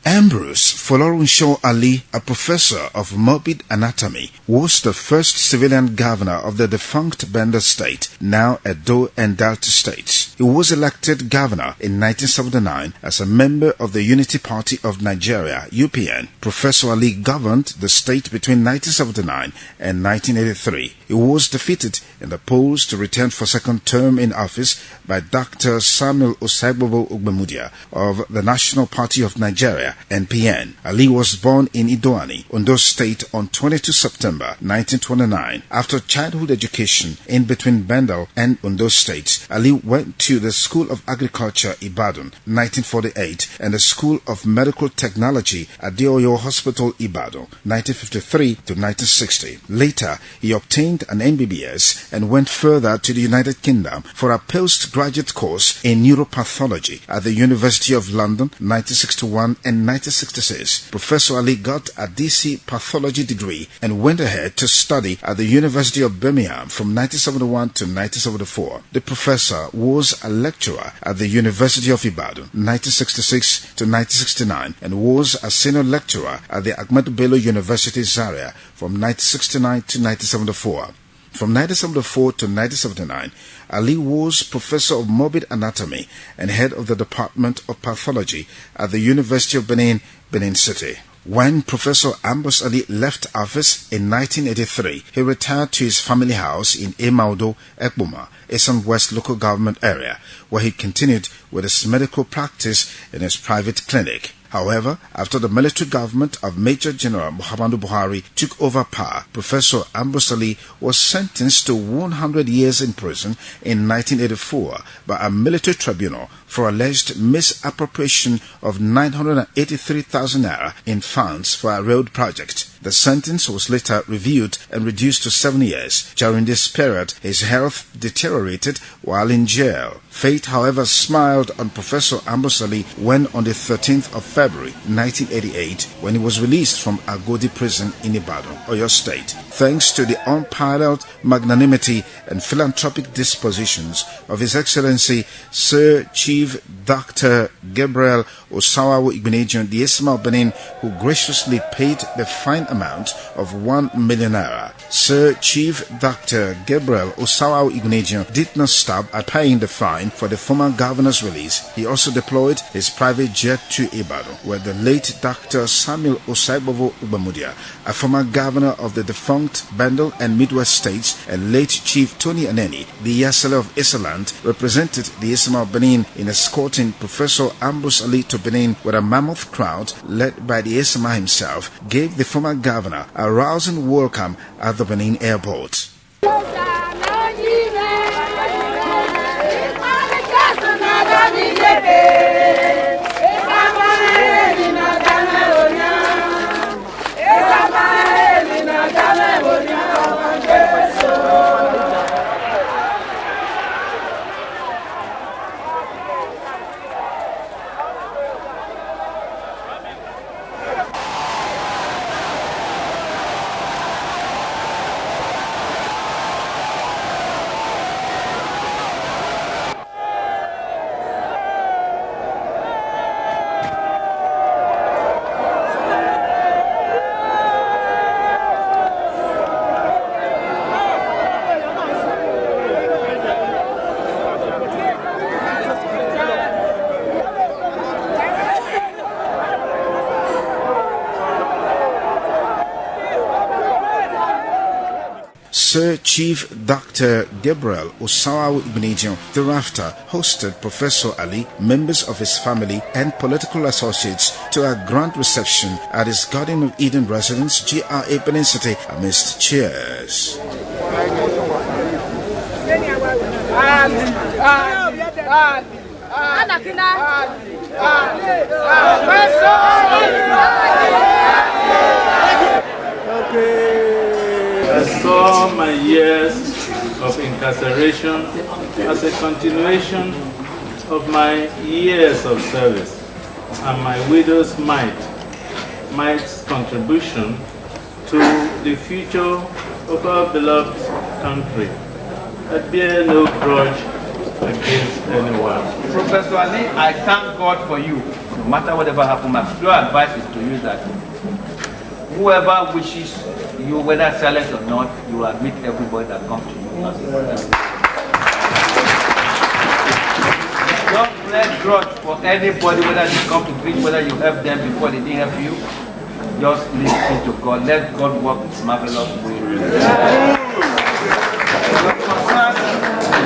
Ambrose Folorunshaw Ali, a professor of morbid anatomy, was the first civilian governor of the defunct Bender State, now Edo and Delta States. He was elected governor in 1979 as a member of the Unity Party of Nigeria, UPN. Professor Ali governed the state between 1979 and 1983. He was defeated in the polls to return for second term in office by Dr. Samuel Osagbovo Ugbemudia of the National Party of Nigeria, NPN. Ali was born in Idoani, Ondo State on 22 September 1929. After childhood education in between Bendel and Ondo States, Ali went to the School of Agriculture, Ibadan, 1948, and the School of Medical Technology at Oyo Hospital, Ibadan, 1953 to 1960. Later, he obtained an MBBS and went further to the United Kingdom for a postgraduate course in neuropathology at the University of London, 1961 and 1966. Professor Ali got a DC pathology degree and went ahead to study at the University of Birmingham from 1971 to 1974. The professor was a lecturer at the University of Ibadan, 1966 to 1969, and was a senior lecturer at the Ahmadu Bello University, Zaria, from 1969 to 1974. From 1974 to 1979, Ali was professor of morbid anatomy and head of the Department of Pathology at the University of Benin, Benin City. When Professor Ambrose Ali left office in 1983, he retired to his family house in Emaudo, Ekboma, Eastern West local government area, where he continued with his medical practice in his private clinic. However, after the military government of Major General Muhammadu Buhari took over power, Professor Ambrose Ali was sentenced to 100 years in prison in 1984 by a military tribunal for alleged misappropriation of 983,000 naira in funds for a road project. The sentence was later reviewed and reduced to 7 years. During this period, his health deteriorated while in jail. Fate, however, smiled on Professor Ambrose Ali when on the 13th of February 1988, when he was released from Agodi prison in Ibadan, Oyo State, thanks to the unparalleled magnanimity and philanthropic dispositions of His Excellency Sir Chief Dr. Gabriel Osawawu Igbeneghu, the Esma of Benin, who graciously paid the fine amount of 1 million naira. Sir Chief Dr. Gabriel Osawawu Igbeneghu did not stop at paying the fine for the former governor's release. He also deployed his private jet to Ibadan, where the late Dr. Samuel Osagbovo Ugbemudia, a former governor of the defunct Bendel and Midwest states, and late Chief Tony Aneni, the Yasele of Isaland, represented the Isma of Benin in escorting Professor Ambrose Ali to Benin, where a mammoth crowd led by the Isma himself gave the former governor a rousing welcome at the Benin airport. Sir Chief Dr. Gabriel Osawawu Igbeneghu thereafter hosted Professor Ali, members of his family, and political associates to a grand reception at his Garden of Eden residence, GRA Benin City, amidst cheers. I saw my years of incarceration as a continuation of my years of service and my widow's mite's contribution to the future of our beloved country. I bear no grudge against anyone. Professor Ali, I thank God for you. No matter whatever happens, my pure advice is to use that. Whoever wishes you, whether silent or not, you will admit everybody that comes to you as a brother. Don't let grudge for anybody, whether they come to preach, whether you help them before they didn't help you. Just listen to God. Let God work His marvelous way.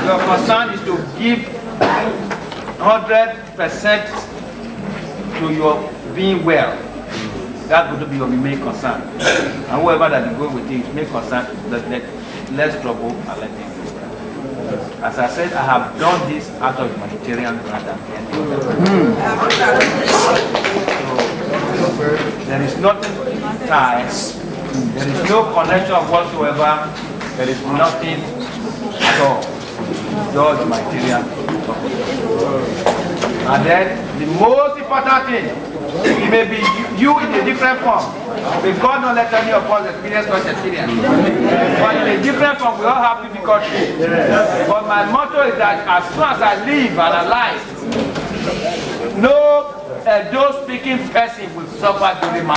Your concern is to give 100% to your being well. That's going to be your main concern. And whoever that is going with you, main concern, let's trouble and let him go. As I said, I have done this out of humanitarian grant and there is nothing tied. There is no connection whatsoever. There is nothing at all. Just humanitarian. And then the most important thing, it may be you in a different form. Because God don't let any of us experience such experience. But in a different form, we all have difficulties. But my motto is that as soon as I live and alive, no Edo speaking person will suffer during my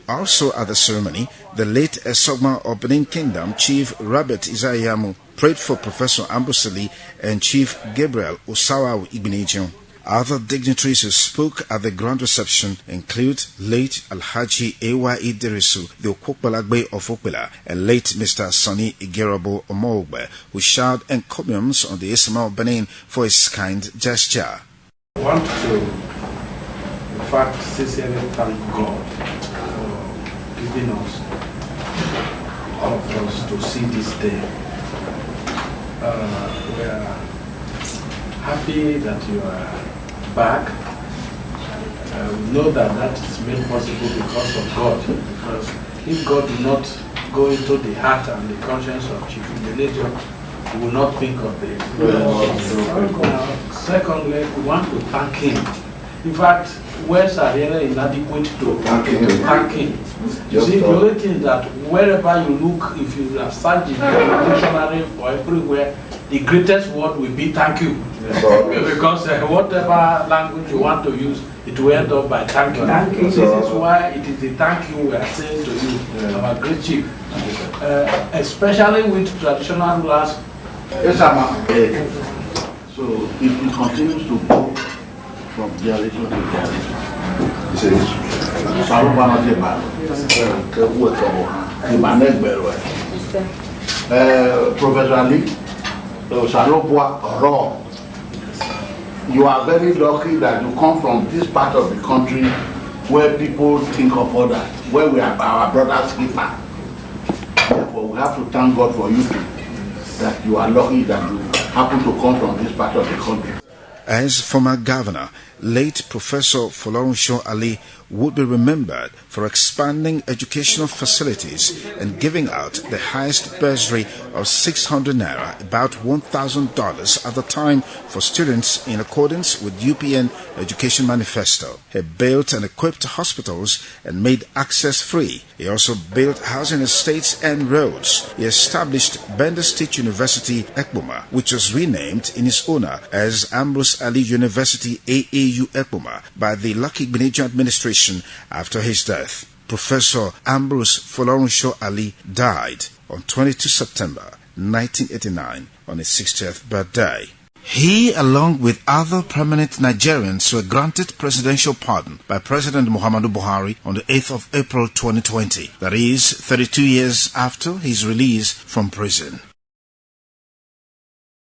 Also at the ceremony, the late Esogma of Benin Kingdom Chief Robert Isayamu prayed for Professor Ambrose Ali and Chief Gabriel Osawa Igbenejun. Other dignitaries who spoke at the grand reception include late Alhaji A.Y. Idrisu, the Okokbalagbe of Okpela, and late Mr. Sonny Igerabo Omogbe, who showered encomiums on the Ismail of Benin for his kind gesture. I want to, in fact, sincerely thank God for giving us, all of us, to see this day. We are happy that you are back. We know that that is made possible because of God. Because if God did not go into the heart and the conscience of Chief Igbenejun, we will not think of this. Secondly, we want to thank him. In fact, words are really inadequate to thank him. You see, the only thing that wherever you look, if you are searching in the dictionary or everywhere, the greatest word will be thank you. Because whatever language you want to use, it will end up by thank you. This is why it is the thank you we are saying to you, our great chief. Especially with traditional rulers. So if it continues to go from generation to generation, Professor Ali, you are very lucky that you come from this part of the country where people think of others, where we are our brother's keeper. Therefore, we have to thank God for you too, that you are lucky that you happen to come from this part of the country. As former governor, late Professor Folorunsho Ali would be remembered for expanding educational facilities and giving out the highest bursary of 600 naira, about $1,000 at the time, for students in accordance with UPN Education Manifesto. He built and equipped hospitals and made access free. He also built housing estates and roads. He established Bender State University, Ekpoma, which was renamed in his honor as Ambrose Ali University AAU Ekpoma by the Lucky Igbenejun administration after his death. Professor Ambrose Folorunsho Ali died on 22 September 1989 on his 60th birthday. He, along with other prominent Nigerians, were granted presidential pardon by President Muhammadu Buhari on the 8th of April 2020, that is, 32 years after his release from prison.